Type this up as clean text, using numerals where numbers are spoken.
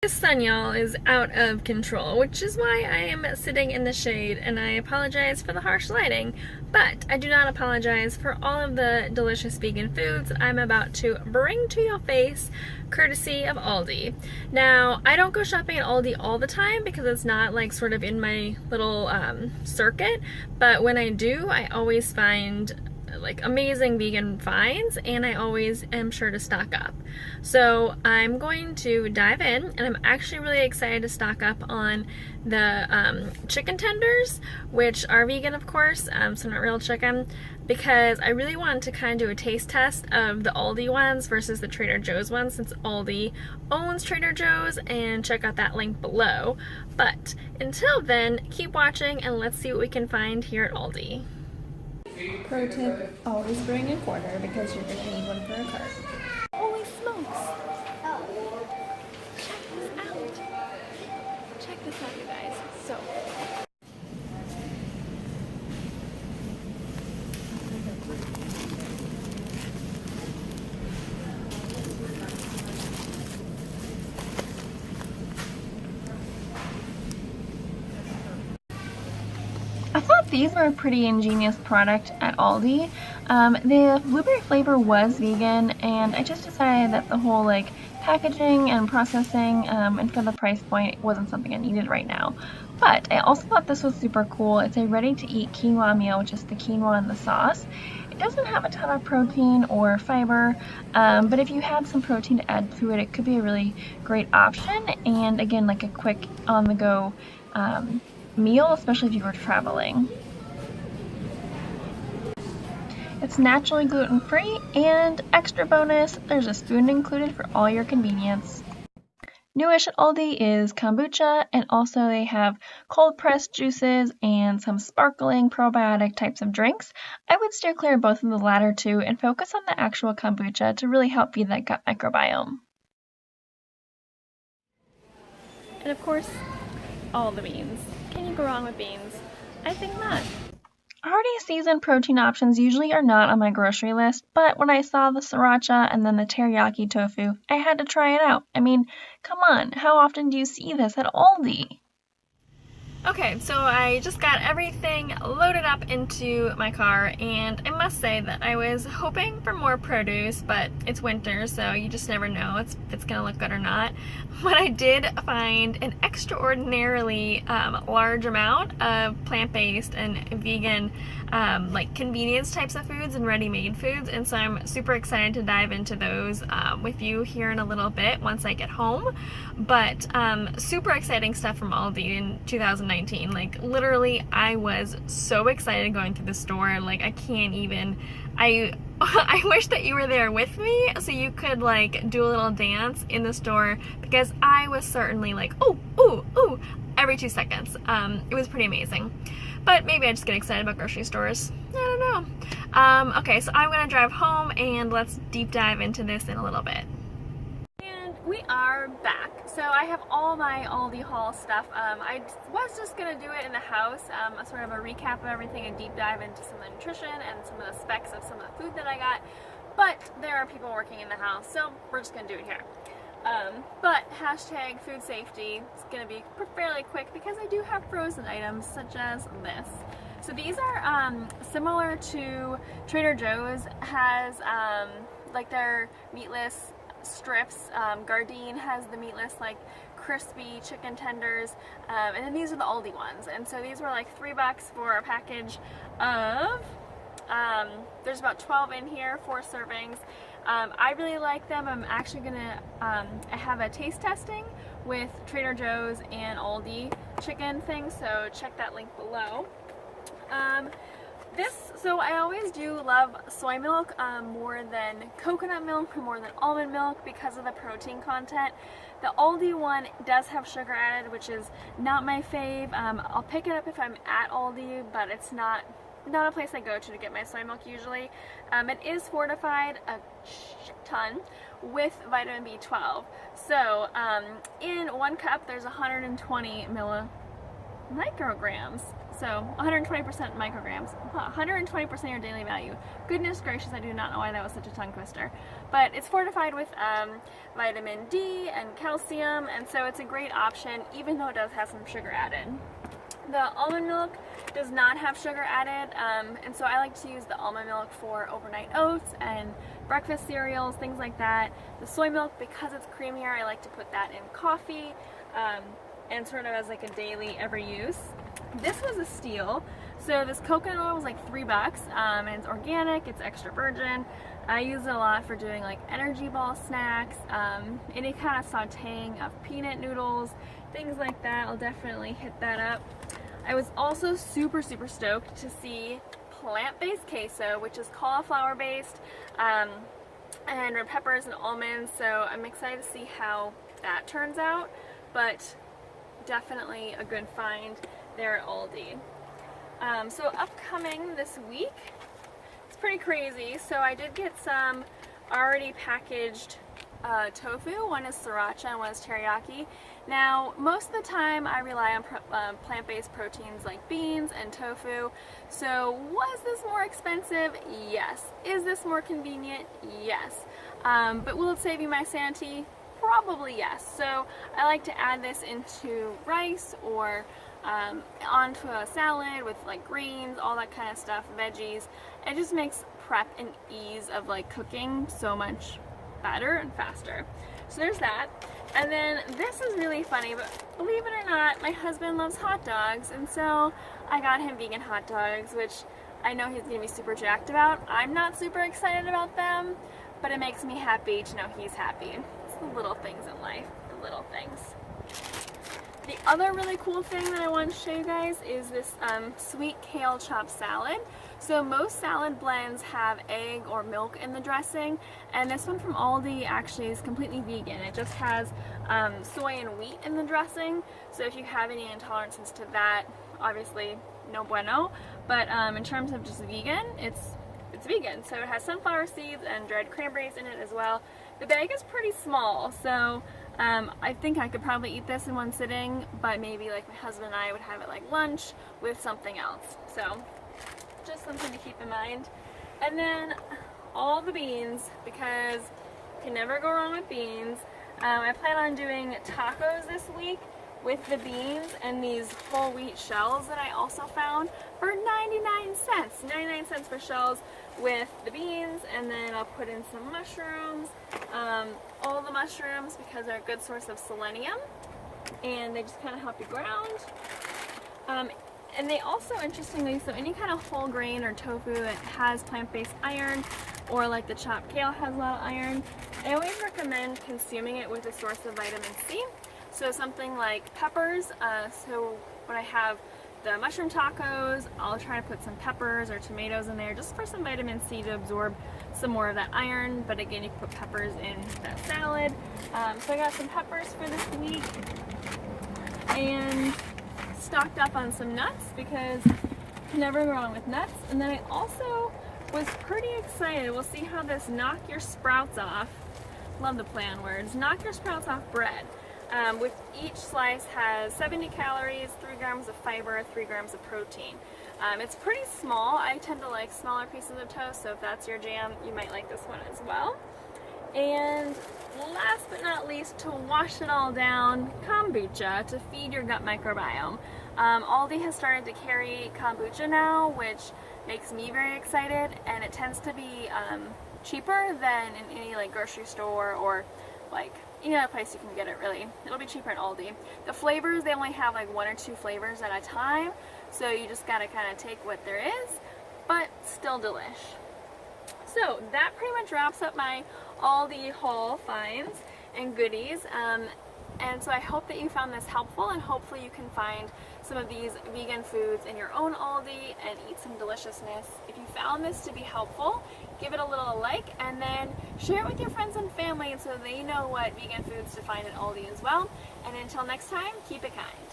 This sun, y'all, is out of control, which is why I am sitting in the shade, and I apologize for the harsh lighting, but I do not apologize for all of the delicious vegan foods I'm about to bring to your face, courtesy of Aldi. Now, I don't go shopping at Aldi all the time because it's not like sort of in my little circuit, but when I do, I always find like amazing vegan finds, and I always am sure to stock up. So I'm going to dive in, and I'm actually really excited to stock up on the chicken tenders, which are vegan, of course, so not real chicken, because I really wanted to kind of do a taste test of the Aldi ones versus the Trader Joe's ones, since Aldi owns Trader Joe's, and check out that link below. But until then, keep watching and let's see what we can find here at Aldi. Pro tip, always bring a quarter because you're going to need one for a cart. Holy smokes! Check this out! Check this out, you guys. So, I thought these were a pretty ingenious product at Aldi. The blueberry flavor was vegan, and I just decided that the whole like packaging and processing and for the price point wasn't something I needed right now. But I also thought this was super cool. It's a ready-to-eat quinoa meal with just the quinoa and the sauce. It doesn't have a ton of protein or fiber, but if you had some protein to add to it, it could be a really great option. And again, like a quick on-the-go meal, especially if you were traveling. It's naturally gluten-free, and extra bonus, there's a spoon included for all your convenience. Newish at Aldi is kombucha, and also they have cold-pressed juices and some sparkling probiotic types of drinks. I would steer clear of both of the latter two and focus on the actual kombucha to really help feed that gut microbiome. and of course, all the beans. Can you go wrong with beans? I think not. Already seasoned protein options usually are not on my grocery list, but when I saw the sriracha and then the teriyaki tofu, I had to try it out. I mean, come on, how often do you see this at Aldi? Okay, so I just got everything loaded up into my car, and I must say that I was hoping for more produce, but it's winter, so you just never know if it's gonna look good or not. But I did find an extraordinarily large amount of plant-based and vegan like convenience types of foods and ready-made foods, and so I'm super excited to dive into those with you here in a little bit once I get home. But super exciting stuff from Aldi in 2019. Like literally, I was so excited going through the store. Like I can't even. I wish that you were there with me so you could like do a little dance in the store, because I was certainly like, ooh, ooh, ooh, every 2 seconds. It was pretty amazing. But maybe I just get excited about grocery stores. I don't know. Okay, so I'm gonna drive home and let's deep dive into this in a little bit. And we are back. So I have all my Aldi haul stuff. I was just gonna do it in the house, sort of a recap of everything and deep dive into some of the nutrition and some of the specs of some of the food that I got. But there are people working in the house, so we're just gonna do it here. But hashtag food safety is going to be fairly quick because I do have frozen items such as this. So these are similar to Trader Joe's has like their meatless strips. Gardein has the meatless like crispy chicken tenders, and then these are the Aldi ones. And so these were like $3 for a package of there's about 12 in here, 4 servings. I really like them. I'm actually gonna I have a taste testing with Trader Joe's and Aldi chicken thing, so check that link below. So I always do love soy milk more than coconut milk or more than almond milk because of the protein content. The Aldi one does have sugar added, which is not my fave. I'll pick it up if I'm at Aldi, but it's not a place I go to get my soy milk usually. It is fortified a ton with vitamin B12. So in 1 cup there's 120 micrograms. So 120% micrograms, 120% your daily value. Goodness gracious, I do not know why that was such a tongue twister. But it's fortified with vitamin D and calcium, and so it's a great option, even though it does have some sugar added. The almond milk does not have sugar added, and so I like to use the almond milk for overnight oats and breakfast cereals, things like that. The soy milk, because it's creamier, I like to put that in coffee and sort of as like a daily every use. This was a steal. So this coconut oil was like $3, and it's organic, it's extra virgin. I use it a lot for doing like energy ball snacks, any kind of sauteing of peanut noodles, things like that. I'll definitely hit that up. I was also super stoked to see plant-based queso, which is cauliflower based, and red peppers and almonds, so I'm excited to see how that turns out, but definitely a good find there at Aldi. So upcoming this week, it's pretty crazy. So I did get some already packaged tofu. One is sriracha and one is teriyaki. Now, most of the time I rely on plant-based proteins like beans and tofu. So was this more expensive? Yes. Is this more convenient? Yes. But will it save you my sanity? Probably yes. So I like to add this into rice or onto a salad with like greens, all that kind of stuff, veggies. It just makes prep and ease of like cooking so much better and faster. So there's that. And then this is really funny, but believe it or not, my husband loves hot dogs, and so I got him vegan hot dogs, which I know he's gonna be super jacked about. I'm not super excited about them, but it makes me happy to know he's happy. It's the little things in life, the little things. The other really cool thing that I want to show you guys is this sweet kale chopped salad. So most salad blends have egg or milk in the dressing, and this one from Aldi actually is completely vegan. It just has soy and wheat in the dressing, so if you have any intolerances to that, obviously no bueno. But in terms of just vegan, it's vegan. So it has sunflower seeds and dried cranberries in it as well. The bag is pretty small, so I think I could probably eat this in one sitting, but maybe like my husband and I would have it like lunch with something else. So just something to keep in mind. And then all the beans, because you can never go wrong with beans. I plan on doing tacos this week with the beans and these whole wheat shells that I also found for 99 cents. 99 cents for shells with the beans, and then I'll put in some mushrooms, all the mushrooms, because they're a good source of selenium and they just kind of help you ground. And they also, interestingly, so any kind of whole grain or tofu that has plant-based iron, or like the chopped kale has a lot of iron, I always recommend consuming it with a source of vitamin C. So something like peppers. So when I have the mushroom tacos, I'll try to put some peppers or tomatoes in there just for some vitamin C to absorb some more of that iron. But again, you can put peppers in that salad. So I got some peppers for this week, and stocked up on some nuts because you can never go wrong with nuts. And then I also was pretty excited. We'll see how this knock your sprouts off. Love the play on words. Knock your sprouts off bread. With each slice has 70 calories, 3 grams of fiber, 3 grams of protein. It's pretty small. I tend to like smaller pieces of toast, so if that's your jam, you might like this one as well. And last but not least, to wash it all down, kombucha to feed your gut microbiome. Aldi has started to carry kombucha now, which makes me very excited, and it tends to be cheaper than in any like grocery store or like any other place you can get it. Really, it'll be cheaper at Aldi. The flavors, they only have like 1 or 2 flavors at a time, so you just gotta kind of take what there is, but still delish. So that pretty much wraps up my Aldi haul finds and goodies. And so I hope that you found this helpful, and hopefully you can find some of these vegan foods in your own Aldi and eat some deliciousness. If you found this to be helpful, give it a little like, and then share it with your friends and family so they know what vegan foods to find at Aldi as well. And until next time, keep it kind.